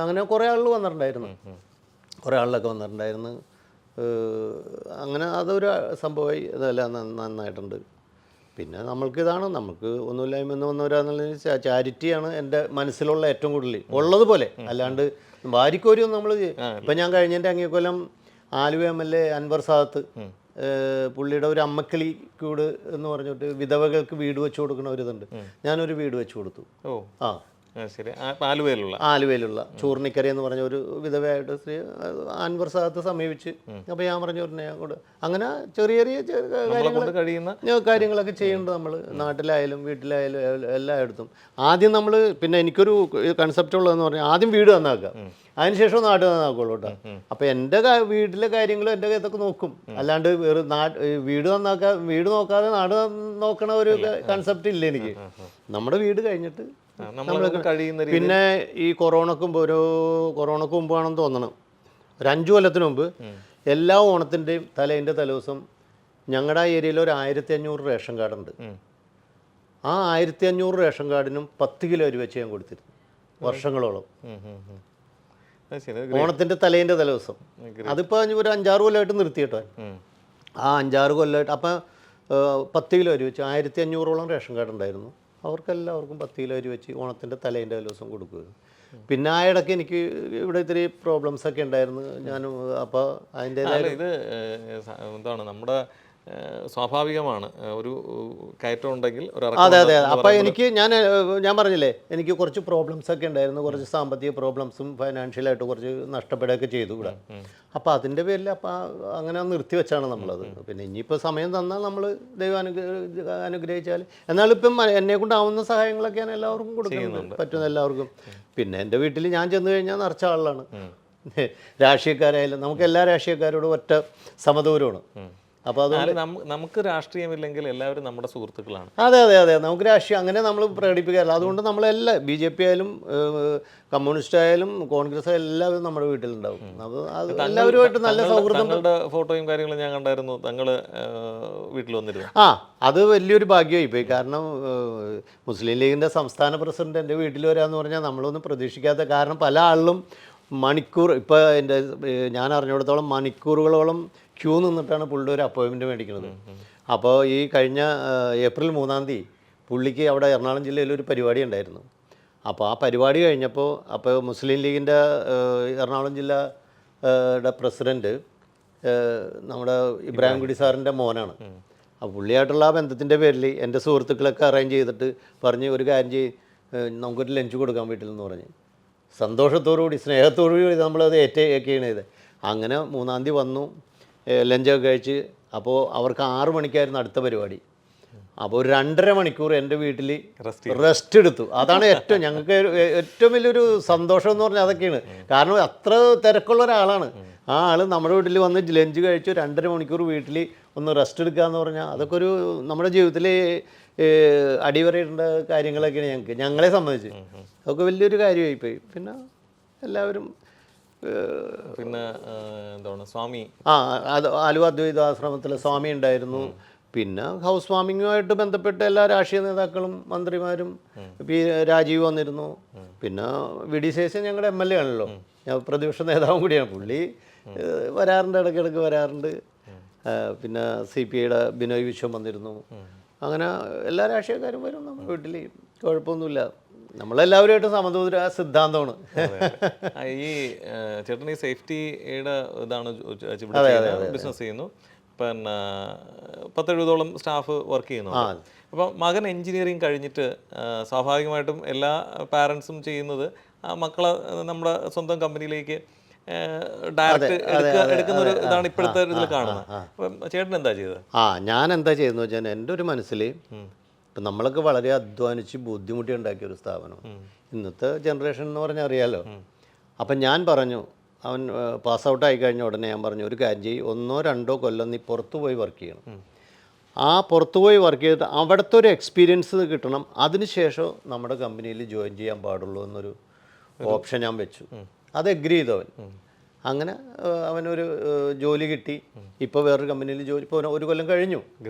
അങ്ങനെ കുറേ ആളുകൾ വന്നിട്ടുണ്ടായിരുന്നു. അങ്ങനെ അതൊരു സംഭവമായി. ഇതെല്ലാം നന്നായിട്ടുണ്ട്. പിന്നെ നമുക്ക് ഒന്നുമില്ലായ്മ വന്നവരാന്നുള്ളത് ചാരിറ്റിയാണ് എൻ്റെ മനസ്സിലുള്ള ഏറ്റവും കൂടുതൽ ഉള്ളതുപോലെ. അല്ലാണ്ട് വാരിക്കോരിയൊന്നും നമ്മൾ ഇപ്പം ഞാൻ കഴിഞ്ഞതിൻ്റെ അങ്ങേക്കൊല്ലം ആലുവ MLA അൻവർ സാദത്ത്, പുള്ളിയുടെ ഒരു അമ്മക്കിളി കൂട് എന്ന് പറഞ്ഞിട്ട് വിധവകൾക്ക് വീട് വെച്ച് കൊടുക്കുന്ന ഒരിതുണ്ട്. ഞാനൊരു വീട് വെച്ച് കൊടുത്തു. ശരി. ആലുവയിലുള്ള ആലുവയിലുള്ള ചൂർണിക്കര എന്ന് പറഞ്ഞ ഒരു വിധവയായിട്ട് സ്ത്രീ അൻവർ സാദത്തെ സമീപിച്ച്. അപ്പോൾ ഞാൻ പറഞ്ഞു ഞാൻ കൂടെ അങ്ങനെ ചെറിയ ചെറിയ കാര്യങ്ങളൊക്കെ ചെയ്യുന്നുണ്ട് നമ്മൾ, നാട്ടിലായാലും വീട്ടിലായാലും എല്ലായിടത്തും. ആദ്യം നമ്മൾ പിന്നെ എനിക്കൊരു കൺസെപ്റ്റ് ഉള്ളതെന്ന് പറഞ്ഞാൽ ആദ്യം വീട് നന്നാക്കുക, അതിനുശേഷം നാട് നന്നാക്കുള്ളൂ കേട്ടോ. അപ്പോൾ എൻ്റെ വീട്ടിലെ കാര്യങ്ങളും എൻ്റെ ഇതൊക്കെ നോക്കും, അല്ലാണ്ട് വേറെ വീട് നോക്കാതെ നാട് നോക്കണ ഒരു കൺസെപ്റ്റ് ഇല്ല എനിക്ക്. നമ്മുടെ വീട് കഴിഞ്ഞിട്ട് പിന്നെ ഈ കൊറോണക്ക് മുമ്പാണെന്ന് തോന്നണം, ഒരു 5 കൊല്ലത്തിന് മുമ്പ് എല്ലാ ഓണത്തിൻ്റെയും തലേൻ്റെ തലേദിവസം ഞങ്ങളുടെ ആ ഏരിയയിൽ ഒരു 1500 റേഷൻ കാർഡുണ്ട്. ആ 1500 റേഷൻ കാർഡിനും 10 കിലോ അരി വെച്ച് ഞാൻ കൊടുത്തിരുന്നു വർഷങ്ങളോളം, ഓണത്തിൻ്റെ തലേൻ്റെ തലേദിവസം. അതിപ്പോൾ ഒരു 5-6 കൊല്ലമായിട്ട് നിർത്തി കേട്ടോ. ആ 5-6 കൊല്ലമായിട്ട് അപ്പം 10 കിലോ അരി വെച്ച് 1500ഓളം റേഷൻ കാർഡ് ഉണ്ടായിരുന്നു. അവർക്കെല്ലാവർക്കും 10 കിലോ അരി വെച്ച് ഓണത്തിൻ്റെ തലേൻ്റെ തലേദിവസം കൊടുക്കുമായിരുന്നു. പിന്നെ ആ ഇടയ്ക്ക് എനിക്ക് ഇവിടെ ഇത്തിരി പ്രോബ്ലംസ് ഒക്കെ ഉണ്ടായിരുന്നു. ഞാൻ അപ്പോൾ അതിൻ്റെതായ ഇത് എന്താണ് നമ്മുടെ സ്വാഭാവികമാണ്, ഒരു കയറ്റം ഉണ്ടെങ്കിൽ അതെ. അപ്പോൾ എനിക്ക് ഞാൻ പറഞ്ഞില്ലേ, എനിക്ക് കുറച്ച് പ്രോബ്ലംസ് ഒക്കെ ഉണ്ടായിരുന്നു, കുറച്ച് സാമ്പത്തിക പ്രോബ്ലംസും ഫൈനാൻഷ്യലായിട്ട് കുറച്ച് നഷ്ടപ്പെടുകയൊക്കെ ചെയ്തു ഇവിടെ. അപ്പോൾ അതിൻ്റെ പേരിൽ അപ്പോൾ അങ്ങനെ നിർത്തി വെച്ചാണ് നമ്മളത്. പിന്നെ ഇനിയിപ്പോൾ സമയം തന്നാൽ നമ്മൾ ദൈവം അനുഗ്രഹിച്ചാൽ, എന്നാലും ഇപ്പം എന്നെ കൊണ്ടാവുന്ന സഹായങ്ങളൊക്കെ ഞാൻ എല്ലാവർക്കും കൊടുക്കുന്നുണ്ട്, പറ്റുന്ന എല്ലാവർക്കും. പിന്നെ എൻ്റെ വീട്ടിൽ ഞാൻ ചെന്ന് കഴിഞ്ഞാൽ നിറച്ച ആളാണ്, രാഷ്ട്രീയക്കാരായാലും നമുക്ക് എല്ലാ രാഷ്ട്രീയക്കാരോടും ഒറ്റ സമദൂരമാണ്. അപ്പോൾ അതുകൊണ്ട് നമുക്ക് രാഷ്ട്രീയമില്ലെങ്കിൽ എല്ലാവരും നമ്മുടെ സുഹൃത്തുക്കളാണ്. അതെ, നമുക്ക് രാഷ്ട്രീയം അങ്ങനെ നമ്മൾ പ്രകടിപ്പിക്കാറില്ല. അതുകൊണ്ട് നമ്മളെല്ലാം BJP ആയാലും കമ്മ്യൂണിസ്റ്റ് ആയാലും കോൺഗ്രസ് ആയാലും എല്ലാവരും നമ്മുടെ വീട്ടിലുണ്ടാവും. അപ്പോൾ അത് എല്ലാവരുമായിട്ട് നല്ല സൗഹൃദം. തങ്ങളുടെ ഫോട്ടോയും കാര്യങ്ങളും ഞാൻ കണ്ടായിരുന്നു, തങ്ങൾ വീട്ടിൽ വന്നിരുന്നു. അത് വലിയൊരു ഭാഗ്യമായി പോയി. കാരണം മുസ്ലിം ലീഗിൻ്റെ സംസ്ഥാന പ്രസിഡന്റ് എൻ്റെ വീട്ടിൽ വരാമെന്ന് പറഞ്ഞാൽ നമ്മളൊന്നും പ്രതീക്ഷിക്കാത്ത, കാരണം പല ആളിലും മണിക്കൂർ, ഇപ്പോൾ ഞാൻ അറിഞ്ഞിടത്തോളം മണിക്കൂറുകളോളം ക്യൂ നിന്നിട്ടാണ് പുള്ളിയുടെ ഒരു അപ്പോയിൻമെൻറ്റ് മേടിക്കുന്നത്. അപ്പോൾ ഈ കഴിഞ്ഞ ഏപ്രിൽ 3-ാം തീയതി പുള്ളിക്ക് അവിടെ എറണാകുളം ജില്ലയിൽ ഒരു പരിപാടി ഉണ്ടായിരുന്നു. അപ്പോൾ ആ പരിപാടി കഴിഞ്ഞപ്പോൾ മുസ്ലിം ലീഗിൻ്റെ എറണാകുളം ജില്ലയുടെ പ്രസിഡൻറ്റ് നമ്മുടെ ഇബ്രാഹിം കുടി സാറിൻ്റെ മോനാണ്. അപ്പോൾ പുള്ളിയായിട്ടുള്ള ആ ബന്ധത്തിൻ്റെ പേരിൽ എൻ്റെ സുഹൃത്തുക്കളൊക്കെ അറേഞ്ച് ചെയ്തിട്ട് പറഞ്ഞ് ഒരു കാര്യം നമുക്കൊരു ലഞ്ച് കൊടുക്കാൻ വീട്ടിൽ നിന്ന് പറഞ്ഞ്, സന്തോഷത്തോടുകൂടി സ്നേഹത്തോടുകൂടി നമ്മളത് ഏറ്റൊക്കെയാണ് ചെയ്തത്. അങ്ങനെ 3-ാം തീയതി വന്നു, ലഞ്ചൊക്കെ കഴിച്ച്. അപ്പോൾ അവർക്ക് 6 മണിക്കായിരുന്നു അടുത്ത പരിപാടി. അപ്പോൾ ഒരു 2.5 മണിക്കൂർ എൻ്റെ വീട്ടിൽ റെസ്റ്റ് എടുത്തു. അതാണ് ഞങ്ങൾക്ക് ഏറ്റവും വലിയൊരു സന്തോഷം എന്ന് പറഞ്ഞാൽ അതൊക്കെയാണ്. കാരണം അത്ര തിരക്കുള്ള ഒരാളാണ് ആ ആൾ. നമ്മുടെ വീട്ടിൽ വന്ന് ലഞ്ച് കഴിച്ചു 2.5 മണിക്കൂർ വീട്ടിൽ ഒന്ന് റെസ്റ്റ് എടുക്കുക എന്ന് പറഞ്ഞാൽ അതൊക്കെ ഒരു നമ്മുടെ ജീവിതത്തിൽ അടിവരയിടേണ്ട കാര്യങ്ങളൊക്കെയാണ് ഞങ്ങളെ സംബന്ധിച്ച്. അതൊക്കെ വലിയൊരു കാര്യമായിപ്പോയി. പിന്നെ എല്ലാവരും പിന്നെ എന്താണ് സ്വാമി അത് ആലുവ അദ്വൈതാശ്രമത്തിലെ സ്വാമി ഉണ്ടായിരുന്നു. പിന്നെ ഹൗസ് വാമിങ്ങുമായിട്ട് ബന്ധപ്പെട്ട എല്ലാ രാഷ്ട്രീയ നേതാക്കളും മന്ത്രിമാരും രാജീവ് വന്നിരുന്നു. പിന്നെ VD സതീശൻ ഞങ്ങളുടെ MLA ആണല്ലോ, ഞാൻ പ്രതിപക്ഷ നേതാവും കൂടിയാണ്. പുള്ളി വരാറുണ്ട്, ഇടയ്ക്കിടയ്ക്ക് വരാറുണ്ട്. പിന്നെ CPIയുടെ ബിനോയ് വിശ്വം വന്നിരുന്നു. അങ്ങനെ എല്ലാ രാഷ്ട്രീയക്കാരും വരും നമ്മുടെ വീട്ടിൽ, കുഴപ്പമൊന്നുമില്ല. നമ്മളെല്ലാവരുമായിട്ട് സമദൂര സിദ്ധാന്തമാണ്. ഈ ചേട്ടൻ ഈ സേഫ്റ്റിയുടെ ഇതാണ് ബിസിനസ് ചെയ്യുന്നു, പിന്നെ 10-70ഓളം സ്റ്റാഫ് വർക്ക് ചെയ്യുന്നു. അപ്പോൾ മകൻ എൻജിനീയറിങ് കഴിഞ്ഞിട്ട് സ്വാഭാവികമായിട്ടും എല്ലാ പാരൻസും ചെയ്യുന്നത് മക്കളെ നമ്മുടെ സ്വന്തം കമ്പനിയിലേക്ക് ഡയറക്റ്റ് എടുക്കുന്ന ഒരു ഇതാണ് ഇപ്പോഴത്തെ ഇതിൽ കാണുന്നത്. അപ്പം ചേട്ടൻ എന്താ ചെയ്തത്? ഞാൻ എന്താ ചെയ്തതെന്ന് വെച്ചാൽ എൻ്റെ ഒരു മനസ്സിൽ ഇപ്പം നമ്മളൊക്കെ വളരെ അധ്വാനിച്ച് ബുദ്ധിമുട്ടി ഉണ്ടാക്കിയ ഒരു സ്ഥാപനം, ഇന്നത്തെ ജനറേഷൻ എന്ന് പറഞ്ഞാൽ അറിയാലോ. അപ്പം ഞാൻ പറഞ്ഞു, അവൻ പാസ് ഔട്ട് ആയി കഴിഞ്ഞ ഉടനെ ഞാൻ പറഞ്ഞു, ഒരു കാര്യം ചെയ്യും, 1-2 കൊല്ലം നീ പുറത്തു പോയി വർക്ക് ചെയ്യണം. ആ പുറത്തു പോയി വർക്ക് ചെയ്തിട്ട് അവിടുത്തെ ഒരു എക്സ്പീരിയൻസ് കിട്ടണം, അതിനുശേഷം നമ്മുടെ കമ്പനിയിൽ ജോയിൻ ചെയ്യാൻ പാടുള്ളൂ എന്നൊരു ഓപ്ഷൻ ഞാൻ വെച്ചു. അത് എഗ്രി ചെയ്തവൻ. അങ്ങനെ അവനൊരു ജോലി കിട്ടി. ഇപ്പോൾ വേറൊരു കമ്പനിയിൽ ജോലി, ഇപ്പോൾ 1 കൊല്ലം കഴിഞ്ഞു.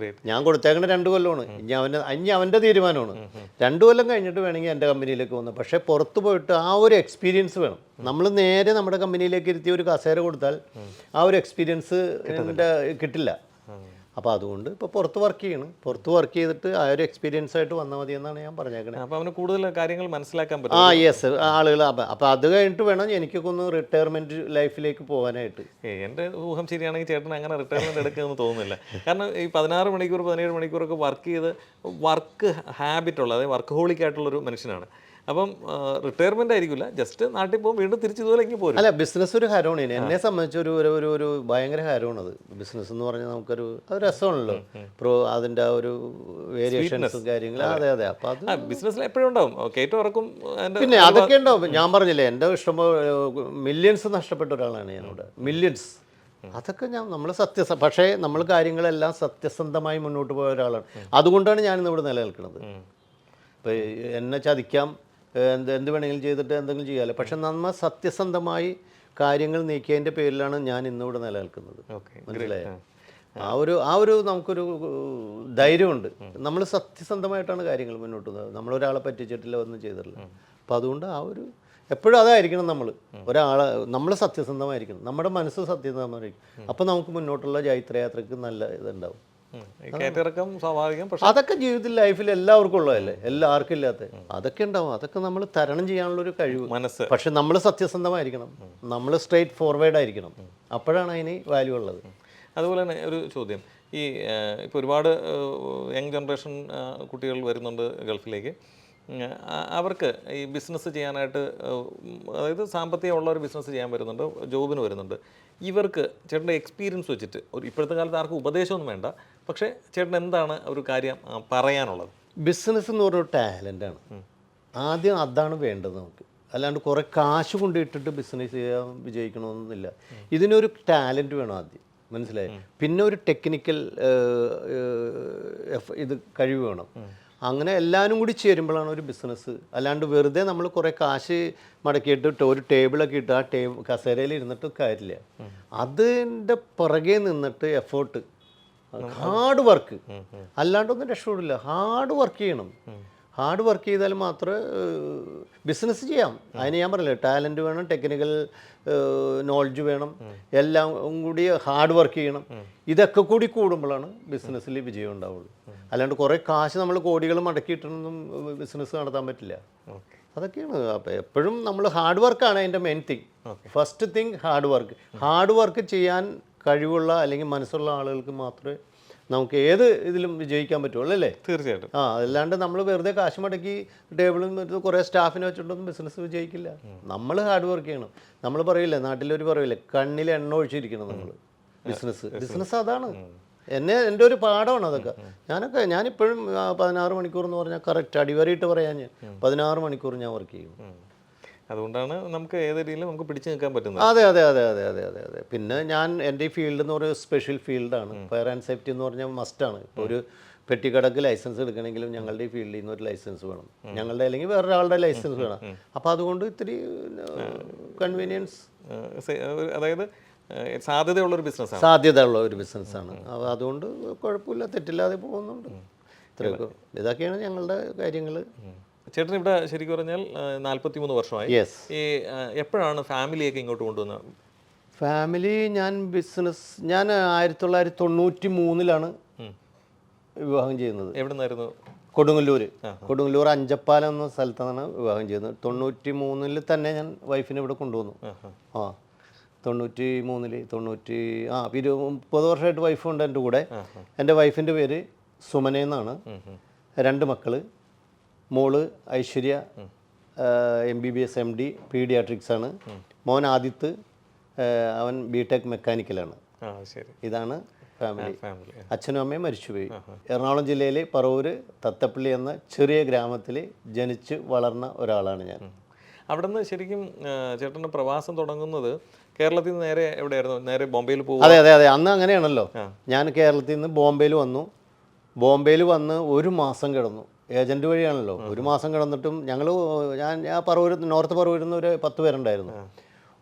ഞാൻ കൊടുത്തേക്കണ 2 കൊല്ലമാണ്. ഇനി അവൻ്റെ തീരുമാനമാണ്. 2 കൊല്ലം കഴിഞ്ഞിട്ട് വേണമെങ്കിൽ എൻ്റെ കമ്പനിയിലേക്ക് വന്നു. പക്ഷേ പുറത്ത് പോയിട്ട് ആ ഒരു എക്സ്പീരിയൻസ് വേണം. നമ്മൾ നേരെ നമ്മുടെ കമ്പനിയിലേക്ക് ഇരുത്തി ഒരു കസേര കൊടുത്താൽ ആ ഒരു എക്സ്പീരിയൻസ് കിട്ടില്ല. അപ്പോൾ അതുകൊണ്ട് ഇപ്പോൾ പുറത്ത് വർക്ക് ചെയ്യണം. പുറത്ത് വർക്ക് ചെയ്തിട്ട് ആ ഒരു എക്സ്പീരിയൻസ് ആയിട്ട് വന്നാൽ മതി എന്നാണ് ഞാൻ പറഞ്ഞേക്കണത്. അപ്പോൾ അവന് കൂടുതൽ കാര്യങ്ങൾ മനസ്സിലാക്കാൻ പറ്റും. യെസ്, ആളുകൾ. അപ്പോൾ അത് കഴിഞ്ഞിട്ട് വേണം എനിക്കൊക്കെ ഒന്ന് റിട്ടയർമെൻറ്റ് ലൈഫിലേക്ക് പോകാനായിട്ട്. എൻ്റെ ഊഹം ശരിയാണെങ്കിൽ ചേട്ടൻ അങ്ങനെ റിട്ടയർമെൻറ്റ് എടുക്കുമെന്ന് തോന്നുന്നില്ല. കാരണം ഈ 16 മണിക്കൂർ 17 മണിക്കൂറൊക്കെ വർക്ക് ചെയ്ത് വർക്ക് ഹാബിറ്റുള്ള, അതായത് വർക്ക് ഹോളിക് ആയിട്ടുള്ളൊരു മനുഷ്യനാണ്. അപ്പം റിട്ടയർമെന്റ് ആയിരിക്കില്ല, ജസ്റ്റ് നാട്ടിൽ പോകും, വീണ്ടും തിരിച്ച് ഇതുപോലേക്ക് പോരും. അല്ല, ബിസിനസ് ഒരു ഹരമാണ്. എന്നെ സംബന്ധിച്ച് ഒരു ഭയങ്കര ഹരമാണത്. ബിസിനസ് എന്ന് പറഞ്ഞാൽ നമുക്കൊരു അത് രസമാണല്ലോ. അതിൻ്റെ ആ ഒരു വേരിയേഷൻസും കാര്യങ്ങളും. അതെ അതെ. അപ്പോൾ അത് ബിസിനസ്സിൽ എപ്പോഴും ഉണ്ടാവും, കയറ്റം ഇറക്കും. പിന്നെ അതൊക്കെ ഉണ്ടാവും. ഞാൻ പറഞ്ഞില്ലേ, എൻ്റെ ഇഷ്ടംപോലെ മില്യൺസ് നഷ്ടപ്പെട്ട ഒരാളാണ് ഞാനിവിടെ. മില്യൺസ്. അതൊക്കെ നമ്മൾ പക്ഷേ നമ്മൾ കാര്യങ്ങളെല്ലാം സത്യസന്ധമായി മുന്നോട്ട് പോയ ഒരാളാണ്. അതുകൊണ്ടാണ് ഞാനിന്നിവിടെ നിലനിൽക്കുന്നത്. ഇപ്പോൾ എന്നെ ചതിക്കാം, എന്ത് വേണമെങ്കിലും ചെയ്തിട്ട് എന്തെങ്കിലും ചെയ്യാമല്ലോ. പക്ഷെ നമ്മൾ സത്യസന്ധമായി കാര്യങ്ങൾ നീക്കിയതിൻ്റെ പേരിലാണ് ഞാൻ ഇന്നിവിടെ നിലനിൽക്കുന്നത്. മനസ്സിലായോ? ആ ഒരു നമുക്കൊരു ധൈര്യമുണ്ട്. നമ്മൾ സത്യസന്ധമായിട്ടാണ് കാര്യങ്ങൾ മുന്നോട്ട് പോകുന്നത്. നമ്മളൊരാളെ പറ്റിച്ചിട്ടില്ല, ഒന്നും ചെയ്തിട്ടില്ല. അപ്പോൾ അതുകൊണ്ട് എപ്പോഴും അതായിരിക്കണം നമ്മൾ സത്യസന്ധമായിരിക്കണം. നമ്മുടെ മനസ്സ് സത്യസന്ധമായിരിക്കും. അപ്പോൾ നമുക്ക് മുന്നോട്ടുള്ള ജൈത്രയാത്രയ്ക്ക് നല്ല ഇതുണ്ടാവും. കയറ്റിറക്കം സ്വാഭാവികം. അതൊക്കെ ജീവിതത്തിൽ ലൈഫിൽ എല്ലാവർക്കും ഉള്ളതല്ലേ, എല്ലാവർക്കും ഇല്ലാത്ത അതൊക്കെ ഉണ്ടാവും. അതൊക്കെ നമ്മൾ തരണം ചെയ്യാനുള്ളൊരു കഴിവ്, മനസ്സ്. പക്ഷെ നമ്മൾ സത്യസന്ധമായിരിക്കണം, നമ്മൾ സ്ട്രെയിറ്റ് ഫോർവേഡ് ആയിരിക്കണം. അപ്പോഴാണ് അതിന് വാല്യൂ ഉള്ളത്. അതുപോലെ തന്നെ ഒരു ചോദ്യം, ഇപ്പോൾ ഒരുപാട് യങ് ജനറേഷൻ കുട്ടികൾ വരുന്നുണ്ട് ഗൾഫിലേക്ക്. അവർക്ക് ഈ ബിസിനസ് ചെയ്യാനായിട്ട്, അതായത് സാമ്പത്തികമുള്ള ഒരു ബിസിനസ് ചെയ്യാൻ വരുന്നുണ്ട്, ജോബിന് വരുന്നുണ്ട്. ഇവർക്ക് ചേട്ടൻ്റെ എക്സ്പീരിയൻസ് വെച്ചിട്ട് ഇപ്പോഴത്തെ കാലത്ത് ആർക്കും ഉപദേശമൊന്നും വേണ്ട, പക്ഷേ ചേട്ടൻ എന്താണ് ഒരു കാര്യം പറയാനുള്ളത്? ബിസിനസ് എന്ന് പറഞ്ഞൊരു ടാലൻ്റാണ്. ആദ്യം അതാണ് വേണ്ടത് നമുക്ക്. അല്ലാണ്ട് കുറേ കാശ് കൊണ്ടിട്ടിട്ട് ബിസിനസ് ചെയ്യാൻ വിജയിക്കണമെന്നില്ല. ഇതിനൊരു ടാലൻറ്റ് വേണം ആദ്യം, മനസ്സിലായി. പിന്നെ ഒരു ടെക്നിക്കൽ കഴിവ് വേണം. അങ്ങനെ എല്ലാവരും കൂടി ചേരുമ്പോഴാണ് ഒരു ബിസിനസ്. അല്ലാണ്ട് വെറുതെ നമ്മൾ കുറേ കാശ് മടക്കിയിട്ട് ഒരു ടേബിളൊക്കെ ഇട്ട് ആ കസേരയിൽ ഇരുന്നിട്ട് കാര്യമില്ല. അതിൻ്റെ പുറകെ നിന്നിട്ട് എഫേർട്ട്, ഹാർഡ് വർക്ക്, അല്ലാണ്ടൊന്നും രക്ഷപ്പെടില്ല. ഹാർഡ് വർക്ക് ചെയ്യണം. ഹാർഡ് വർക്ക് ചെയ്താൽ മാത്രമേ ബിസിനസ് ചെയ്യാം. അതിന് ഞാൻ പറഞ്ഞില്ലേ, ടാലൻറ്റ് വേണം, ടെക്നിക്കൽ നോളജ് വേണം, എല്ലാം കൂടി ഹാർഡ് വർക്ക് ചെയ്യണം. ഇതൊക്കെ കൂടി കൂടുമ്പോഴാണ് ബിസിനസ്സിൽ വിജയം ഉണ്ടാവുള്ളൂ. അല്ലാണ്ട് കുറേ കാശ് നമ്മൾ കോടികൾ മടക്കിയിട്ടൊന്നും ബിസിനസ് നടത്താൻ പറ്റില്ല. അതൊക്കെയാണ്. അപ്പോൾ എപ്പോഴും നമ്മൾ ഹാർഡ് വർക്കാണ് അതിൻ്റെ main thing. First thing hard work. Hard work ചെയ്യാൻ കഴിവുള്ള അല്ലെങ്കിൽ മനസ്സുള്ള ആളുകൾക്ക് മാത്രമേ നമുക്ക് ഏത് ഇതിലും വിജയിക്കാൻ പറ്റുള്ളൂ, അല്ലേ? തീർച്ചയായിട്ടും. അല്ലാണ്ട് നമ്മൾ വെറുതെ കാശ് മടക്കി ടേബിളിൽ നിന്ന് കുറേ സ്റ്റാഫിനെ വെച്ചിട്ടൊന്നും ബിസിനസ് വിജയിക്കില്ല. നമ്മൾ ഹാർഡ് വർക്ക് ചെയ്യണം. നമ്മൾ പറയില്ലേ, നാട്ടിലൊരു പറയില്ലേ, കണ്ണിൽ എണ്ണ ഒഴിച്ചിരിക്കണം നമ്മൾ. ബിസിനസ് അതാണ്. എൻ്റെ ഒരു പാഠമാണ് അതൊക്കെ. ഞാനിപ്പോഴും 16 മണിക്കൂർ എന്ന് പറഞ്ഞാൽ കറക്റ്റ് അടിവരയിട്ട് പറയാൻ 16 മണിക്കൂർ ഞാൻ വർക്ക് ചെയ്യും. അതുകൊണ്ടാണ് നമുക്ക് ഏത് രീതിയിലും നമുക്ക് പിടിച്ചു നിൽക്കാൻ പറ്റുന്നത്. അതെ അതെ അതെ അതെ അതെ അതെ അതെ. പിന്നെ എൻ്റെ ഈ ഫീൽഡ് എന്ന് പറയുന്നത് സ്പെഷ്യൽ ഫീൽഡാണ്. ഫയർ ആൻഡ് സേഫ്റ്റി എന്ന് പറഞ്ഞാൽ മസ്റ്റാണ്. ഇപ്പോൾ ഒരു പെട്ടിക്കടക്ക് ലൈസൻസ് എടുക്കണമെങ്കിലും ഞങ്ങളുടെ ഈ ഫീൽഡിൽ നിന്ന് ഒരു ലൈസൻസ് വേണം, ഞങ്ങളുടെ അല്ലെങ്കിൽ വേറൊരാളുടെ ലൈസൻസ് വേണം. അപ്പോൾ അതുകൊണ്ട് ഇത്തിരി കൺവീനിയൻസ്, അതായത് സാധ്യതയുള്ള ഒരു ബിസിനസ്സാണ്. അപ്പോൾ അതുകൊണ്ട് കുഴപ്പമില്ല, തെറ്റില്ലാതെ പോകുന്നുണ്ട്. ഇത്രയൊക്കെ ഇതൊക്കെയാണ് ഞങ്ങളുടെ കാര്യങ്ങൾ. ചേട്ടൻ ഇവിടെ ശരിക്കും പറഞ്ഞാൽ 43 വർഷമായി. ഈ എപ്പോഴാണ് ഫാമിലിയൊക്കെ ഇങ്ങോട്ട് കൊണ്ടുവന്നത്? ഫാമിലി ഞാൻ 1993 വിവാഹം ചെയ്യുന്നത്. എവിടെ നിന്നായിരുന്നു? കൊടുങ്ങല്ലൂർ അഞ്ചപ്പാലം എന്ന സ്ഥലത്താണ് വിവാഹം ചെയ്യുന്നത്. 93 തന്നെ ഞാൻ വൈഫിനെ ഇവിടെ കൊണ്ടുവന്നു. 93 30 വർഷമായിട്ട് വൈഫുണ്ട് എൻ്റെ കൂടെ. എൻ്റെ വൈഫിൻ്റെ പേര് സുമന എന്നാണ്. 2 മക്കൾ. മോള് ഐശ്വര്യ MBBS MD പീഡിയാട്രിക്സ് ആണ്. മോൻ ആദിത്ത്, അവൻ BTech മെക്കാനിക്കലാണ്. ഇതാണ് ഫാമിലി. അച്ഛനും അമ്മയും മരിച്ചുപോയി. എറണാകുളം ജില്ലയിലെ പറവൂർ തത്തപ്പള്ളി എന്ന ചെറിയ ഗ്രാമത്തിൽ ജനിച്ച് വളർന്ന ഒരാളാണ് ഞാൻ. അവിടെ നിന്ന് ശരിക്കും ചേട്ടൻ്റെ പ്രവാസം തുടങ്ങുന്നത് കേരളത്തിൽ നിന്ന് നേരെ എവിടെയായിരുന്നു? നേരെ ബോംബെയിൽ പോകും? അതെ അതെ അതെ. അന്ന് അങ്ങനെയാണല്ലോ. ഞാൻ കേരളത്തിൽ നിന്ന് ബോംബെയിൽ വന്നു. ബോംബെയിൽ വന്ന് 1 മാസം കിടന്നു. ഏജൻറ്റ് വഴിയാണല്ലോ. 1 മാസം കിടന്നിട്ടും ഞാൻ നോർത്ത് പറവൂരിൽ നിന്ന് ഒരു 10 പേരുണ്ടായിരുന്നു.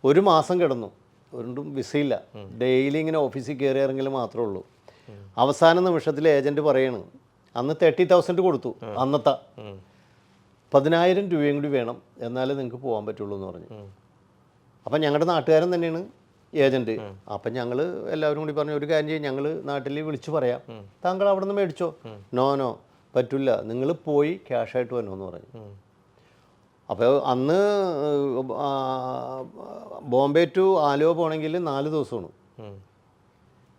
1 മാസം കിടന്നു. ഒന്നും വിസയില്ല. ഡെയിലി ഇങ്ങനെ ഓഫീസിൽ കയറി ഇറങ്ങൽ മാത്രമേ ഉള്ളൂ. അവസാന നിമിഷത്തിൽ ഏജൻറ്റ് പറയണ്, അന്ന് 30,000 കൊടുത്തു. അന്നത്തെ 10,000 രൂപയും കൂടി വേണം, എന്നാലേ നിങ്ങൾക്ക് പോകാൻ പറ്റുള്ളൂ എന്ന് പറഞ്ഞു. അപ്പം ഞങ്ങളുടെ നാട്ടുകാരൻ തന്നെയാണ് ഏജൻറ്റ്. അപ്പം ഞങ്ങൾ എല്ലാവരും കൂടി പറഞ്ഞു, ഒരു കാര്യം ചെയ്യും, ഞങ്ങൾ നാട്ടിൽ വിളിച്ചു പറയാം, താങ്കൾ അവിടെ നിന്ന് മേടിച്ചോ. നോ പറ്റില്ല, നിങ്ങൾ പോയി ക്യാഷായിട്ട് വരണമെന്ന് പറഞ്ഞു. അപ്പോൾ അന്ന് ബോംബെ ടു ആലുവ പോകണമെങ്കിൽ 4 ദിവസമാണ്.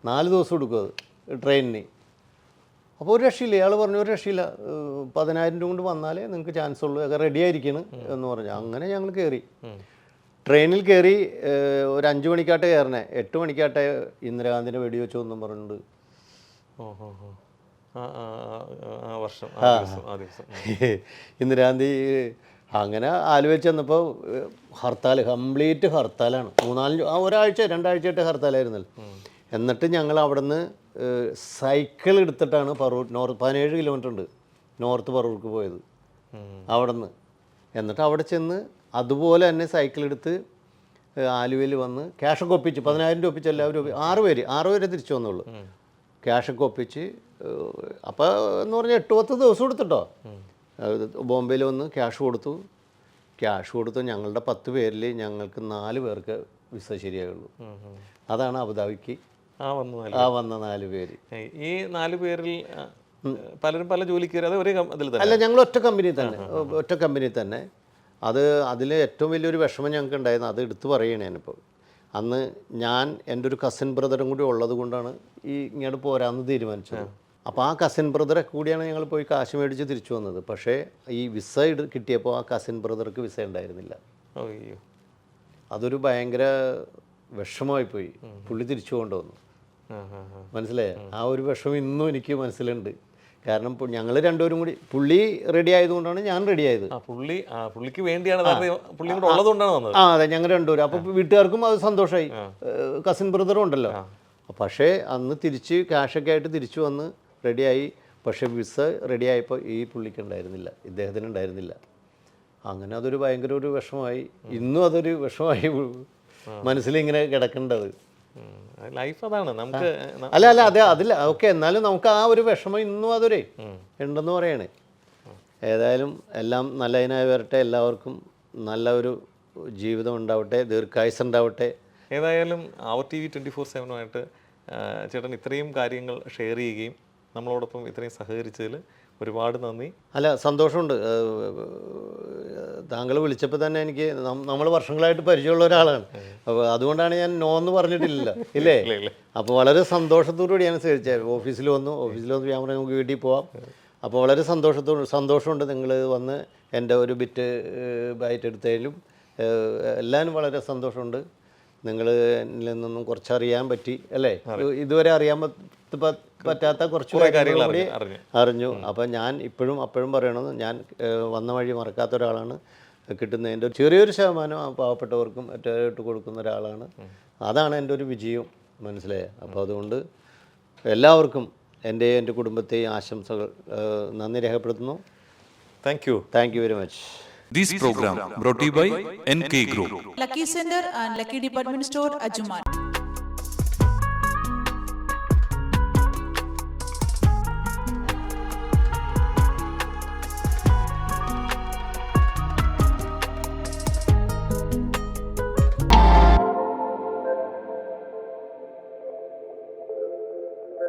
4 ദിവസം എടുക്കും അത് ട്രെയിനിന്. അപ്പോൾ ഒരു രക്ഷയില്ല, ഇയാൾ പറഞ്ഞു ഒരു രക്ഷയില്ല, 10,000 രൂപ കൊണ്ട് വന്നാലേ നിങ്ങൾക്ക് ചാൻസ് ഉള്ളൂ, ഒക്കെ റെഡി ആയിരിക്കണം എന്ന് പറഞ്ഞു. അങ്ങനെ ഞങ്ങൾ കയറി, ട്രെയിനിൽ കയറി. ഒരു 5 മണിക്കാട്ടെ കയറണേ, 8 മണിക്കാട്ടെ ഇന്ദിരാഗാന്ധിനെ വെടിവെച്ചു എന്നും പറഞ്ഞിട്ടുണ്ട്. ഇന്ദിരാഗാന്ധി അങ്ങനെ ആലുവയിൽ ചെന്നപ്പോൾ ഹർത്താൽ, കംപ്ലീറ്റ് ഹർത്താലാണ്. 1-2 ആഴ്ചയായിട്ട് ഹർത്താലായിരുന്നല്ലോ. എന്നിട്ട് ഞങ്ങൾ അവിടെ നിന്ന് സൈക്കിൾ എടുത്തിട്ടാണ് പറവൂർ 17 കിലോമീറ്റർ ഉണ്ട് നോർത്ത് പറവൂർക്ക് പോയത് അവിടെ നിന്ന്. എന്നിട്ട് അവിടെ ചെന്ന് അതുപോലെ തന്നെ സൈക്കിൾ എടുത്ത് ആലുവയിൽ വന്ന് ക്യാഷൊക്കെ ഒപ്പിച്ച് 10,000 രൂപ ഒപ്പിച്ച് എല്ലാവരും 6 പേരെ തിരിച്ചു വന്നുള്ളൂ. ക്യാഷൊക്കെ ഒപ്പിച്ച് അപ്പോൾ എന്ന് പറഞ്ഞാൽ 8-10 ദിവസം എടുത്തിട്ടോ. ബോംബെയിൽ വന്ന് ക്യാഷ് കൊടുത്തു. ഞങ്ങളുടെ 10 പേരിൽ ഞങ്ങൾക്ക് 4 പേർക്ക് വിസ ശരിയായുള്ളൂ. അതാണ് അബുദാബിക്ക് വന്ന 4 പേര്. ഈ 4 പേരിൽ പലരും പല ജോലിക്ക് കയറി, ഒരേ അതിൽ തന്നെ അല്ല, ഞങ്ങൾ ഒറ്റ കമ്പനി തന്നെ. അതിൽ ഏറ്റവും വലിയൊരു വിഷമം ഞങ്ങൾക്ക് ഉണ്ടായിരുന്നു, അത് എടുത്തു പറയണേ ഞാനിപ്പോൾ. അന്ന് ഞാൻ എൻ്റെ ഒരു കസിൻ ബ്രദറും കൂടി ഉള്ളത് കൊണ്ടാണ് ഇങ്ങോട്ട് പോരാന്ന് തീരുമാനിച്ചത്. അപ്പോൾ ആ കസിൻ ബ്രദറെ കൂടിയാണ് ഞങ്ങൾ പോയി കാശ് മേടിച്ച് തിരിച്ചു വന്നത്. പക്ഷേ ഈ വിസ കിട്ടിയപ്പോൾ ആ കസിൻ ബ്രദർക്ക് വിസ ഉണ്ടായിരുന്നില്ല. അതൊരു ഭയങ്കര വിഷമമായിപ്പോയി. പുള്ളി തിരിച്ചു കൊണ്ടുവന്നു. മനസ്സിലായോ? ആ ഒരു വിഷമം ഇന്നും എനിക്ക് മനസ്സിലുണ്ട്. കാരണം ഞങ്ങൾ രണ്ടുപേരും കൂടി, പുള്ളി റെഡി ആയതുകൊണ്ടാണ് ഞാൻ റെഡി ആയത്. പുള്ളിക്ക് വേണ്ടിയാണ് ഉള്ളതുകൊണ്ടാണ്. അതെ, ഞങ്ങൾ രണ്ടുപേരും. അപ്പോൾ വീട്ടുകാർക്കും അത് സന്തോഷമായി, കസിൻ ബ്രദറും ഉണ്ടല്ലോ. പക്ഷേ അന്ന് തിരിച്ച് ക്യാഷൊക്കെ ആയിട്ട് തിരിച്ചു വന്ന് റെഡിയായി. പക്ഷേ വിസ റെഡി ആയപ്പോൾ ഈ പുള്ളിക്ക് ഉണ്ടായിരുന്നില്ല, ഇദ്ദേഹത്തിന് ഉണ്ടായിരുന്നില്ല. അങ്ങനെ അതൊരു ഭയങ്കര ഒരു വിഷമമായി. ഇന്നും അതൊരു വിഷമമായി മനസ്സിലിങ്ങനെ കിടക്കേണ്ടത്. ലൈഫ് അതാണ് നമുക്ക്. അല്ല അതെ, അതില്ല, ഓക്കെ. എന്നാലും നമുക്ക് ആ ഒരു വിഷമം ഇന്നും അതൊരു ഉണ്ടെന്ന് പറയണേ. ഏതായാലും എല്ലാം നല്ലതിനായി വരട്ടെ. എല്ലാവർക്കും നല്ല ഒരു ജീവിതം ഉണ്ടാവട്ടെ, ദീർഘായുസ് ഉണ്ടാവട്ടെ. ഏതായാലും അവർ TV 24/7 ചേട്ടൻ ഇത്രയും കാര്യങ്ങൾ ഷെയർ ചെയ്യുകയും നമ്മളോടൊപ്പം ഇത്രയും സഹകരിച്ചതിൽ ഒരുപാട് നന്ദി. അല്ല, സന്തോഷമുണ്ട്. താങ്കൾ വിളിച്ചപ്പോൾ തന്നെ എനിക്ക്, നമ്മൾ വർഷങ്ങളായിട്ട് പരിചയമുള്ള ഒരാളാണ്. അപ്പോൾ അതുകൊണ്ടാണ് ഞാൻ നോ എന്ന് പറഞ്ഞിട്ടില്ല, ഇല്ലേ? അപ്പോൾ വളരെ സന്തോഷത്തോടുകൂടിയാണ് സ്വീകരിച്ചത്. ഓഫീസിൽ വന്നു ഞാൻ പറഞ്ഞു നമുക്ക് വീട്ടിൽ പോവാം. അപ്പോൾ വളരെ സന്തോഷമുണ്ട് നിങ്ങൾ വന്ന് എൻ്റെ ഒരു ബൈറ്റ് എടുത്തതിലും എല്ലാവരും വളരെ സന്തോഷമുണ്ട്. നിങ്ങൾ എന്നിൽ നിന്നും കുറച്ചറിയാൻ പറ്റി, അല്ലേ? ഇതുവരെ അറിയാൻ പറ്റാത്ത കുറച്ച് കാര്യങ്ങൾ കൂടി അറിഞ്ഞു. അപ്പം ഞാൻ അപ്പോഴും പറയണമെന്ന്, ഞാൻ വന്ന വഴി മറക്കാത്ത ഒരാളാണ്. കിട്ടുന്നതിൻ്റെ ചെറിയൊരു ശതമാനം പാവപ്പെട്ടവർക്കും മറ്റേട്ട് കൊടുക്കുന്ന ഒരാളാണ്. അതാണ് എൻ്റെ ഒരു വിജയം, മനസ്സിലായത്. അപ്പോൾ അതുകൊണ്ട് എല്ലാവർക്കും എൻ്റെ കുടുംബത്തെയും ആശംസകൾ, നന്ദി രേഖപ്പെടുത്തുന്നു. Thank you very much. This program brought to you by NK Group, Lucky Center and Lucky Department Store, Ajuman.